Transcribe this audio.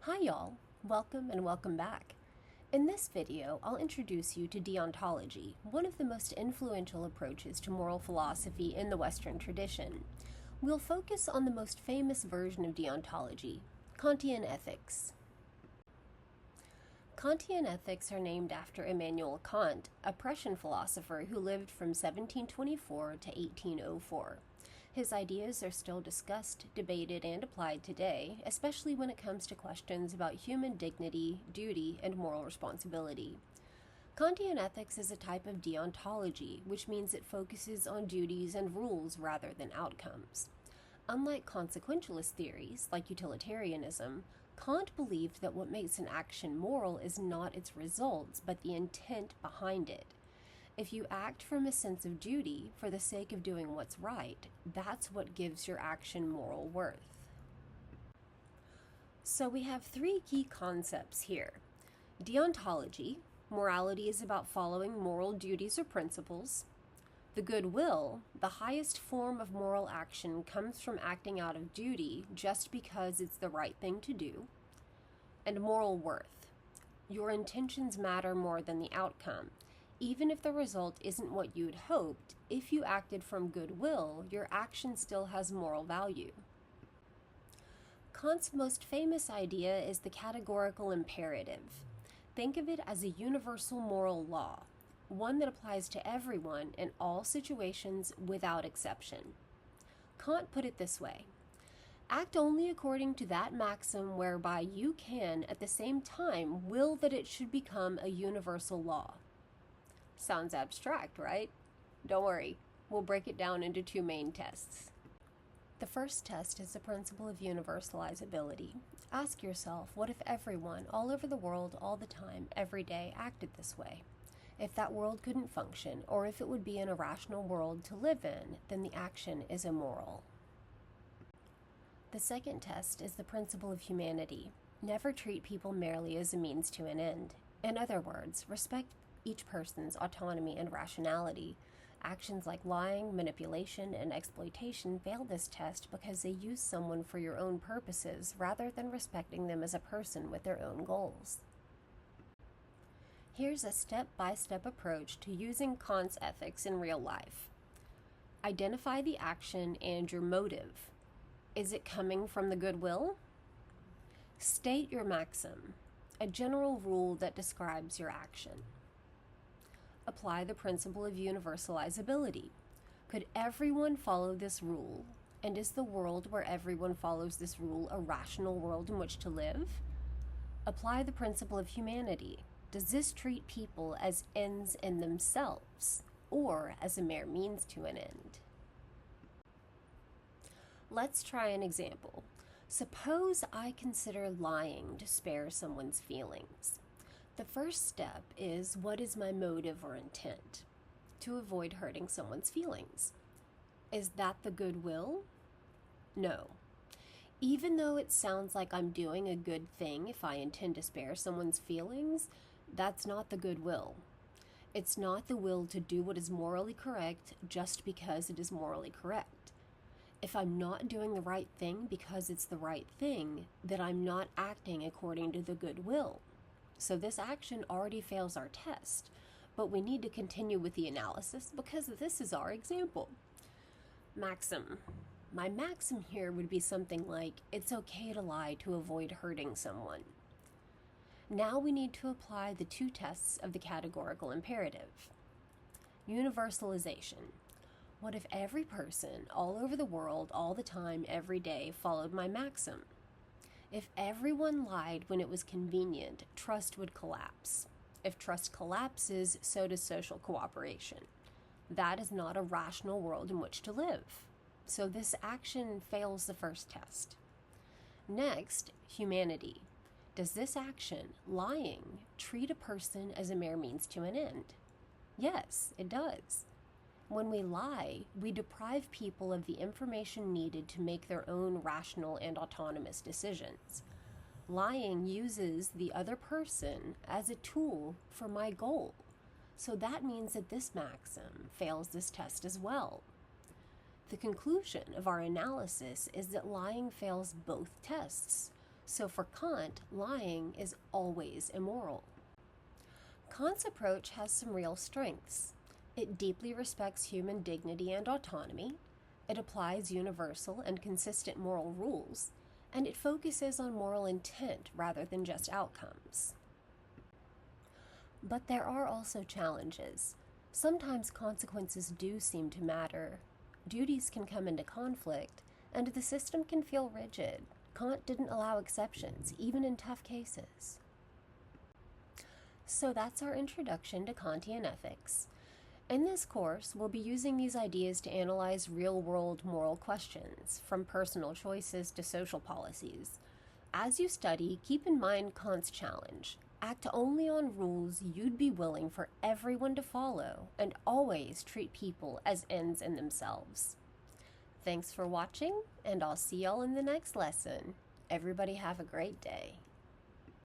Hi y'all, welcome and welcome back. In this video, I'll introduce you to deontology, one of the most influential approaches to moral philosophy in the Western tradition. We'll focus on the most famous version of deontology, Kantian Ethics. Kantian Ethics are named after Immanuel Kant, a Prussian philosopher who lived from 1724 to 1804. His ideas are still discussed, debated, and applied today, especially when it comes to questions about human dignity, duty, and moral responsibility. Kantian ethics is a type of deontology, which means it focuses on duties and rules rather than outcomes. Unlike consequentialist theories, like utilitarianism, Kant believed that what makes an action moral is not its results, but the intent behind it. If you act from a sense of duty for the sake of doing what's right, that's what gives your action moral worth. So we have three key concepts here. Deontology, morality is about following moral duties or principles. The goodwill, the highest form of moral action, comes from acting out of duty just because it's the right thing to do. And moral worth, your intentions matter more than the outcome. Even if the result isn't what you'd hoped, if you acted from goodwill, your action still has moral value. Kant's most famous idea is the categorical imperative. Think of it as a universal moral law, one that applies to everyone in all situations without exception. Kant put it this way: act only according to that maxim whereby you can, at the same time, will that it should become a universal law. Sounds abstract, right? Don't worry, we'll break it down into two main tests. The first test is the principle of universalizability. Ask yourself, what if everyone, all over the world, all the time, every day, acted this way? If that world couldn't function, or if it would be an irrational world to live in, then the action is immoral. The second test is the principle of humanity. Never treat people merely as a means to an end. In other words, respect each person's autonomy and rationality. Actions like lying, manipulation, and exploitation fail this test because they use someone for your own purposes rather than respecting them as a person with their own goals. Here's a step-by-step approach to using Kant's ethics in real life. Identify the action and your motive. Is it coming from the goodwill? State your maxim, a general rule that describes your action. Apply the principle of universalizability. Could everyone follow this rule? And is the world where everyone follows this rule a rational world in which to live? Apply the principle of humanity. Does this treat people as ends in themselves, or as a mere means to an end? Let's try an example. Suppose I consider lying to spare someone's feelings. The first step is, what is my motive or intent? To avoid hurting someone's feelings. Is that the goodwill? No. Even though it sounds like I'm doing a good thing if I intend to spare someone's feelings, that's not the goodwill. It's not the will to do what is morally correct just because it is morally correct. If I'm not doing the right thing because it's the right thing, then I'm not acting according to the goodwill. So this action already fails our test, but we need to continue with the analysis because this is our example. Maxim. My maxim here would be something like, it's okay to lie to avoid hurting someone. Now we need to apply the two tests of the categorical imperative. Universalization. What if every person, all over the world, all the time, every day, followed my maxim? If everyone lied when it was convenient, trust would collapse. If trust collapses, so does social cooperation. That is not a rational world in which to live. So this action fails the first test. Next, humanity. Does this action, lying, treat a person as a mere means to an end? Yes, it does. When we lie, we deprive people of the information needed to make their own rational and autonomous decisions. Lying uses the other person as a tool for my goal. So that means that this maxim fails this test as well. The conclusion of our analysis is that lying fails both tests. So for Kant, lying is always immoral. Kant's approach has some real strengths. It deeply respects human dignity and autonomy, it applies universal and consistent moral rules, and it focuses on moral intent rather than just outcomes. But there are also challenges. Sometimes consequences do seem to matter. Duties can come into conflict, and the system can feel rigid. Kant didn't allow exceptions, even in tough cases. So that's our introduction to Kantian ethics. In this course, we'll be using these ideas to analyze real-world moral questions, from personal choices to social policies. As you study, keep in mind Kant's challenge. Act only on rules you'd be willing for everyone to follow, and always treat people as ends in themselves. Thanks for watching, and I'll see y'all in the next lesson. Everybody have a great day.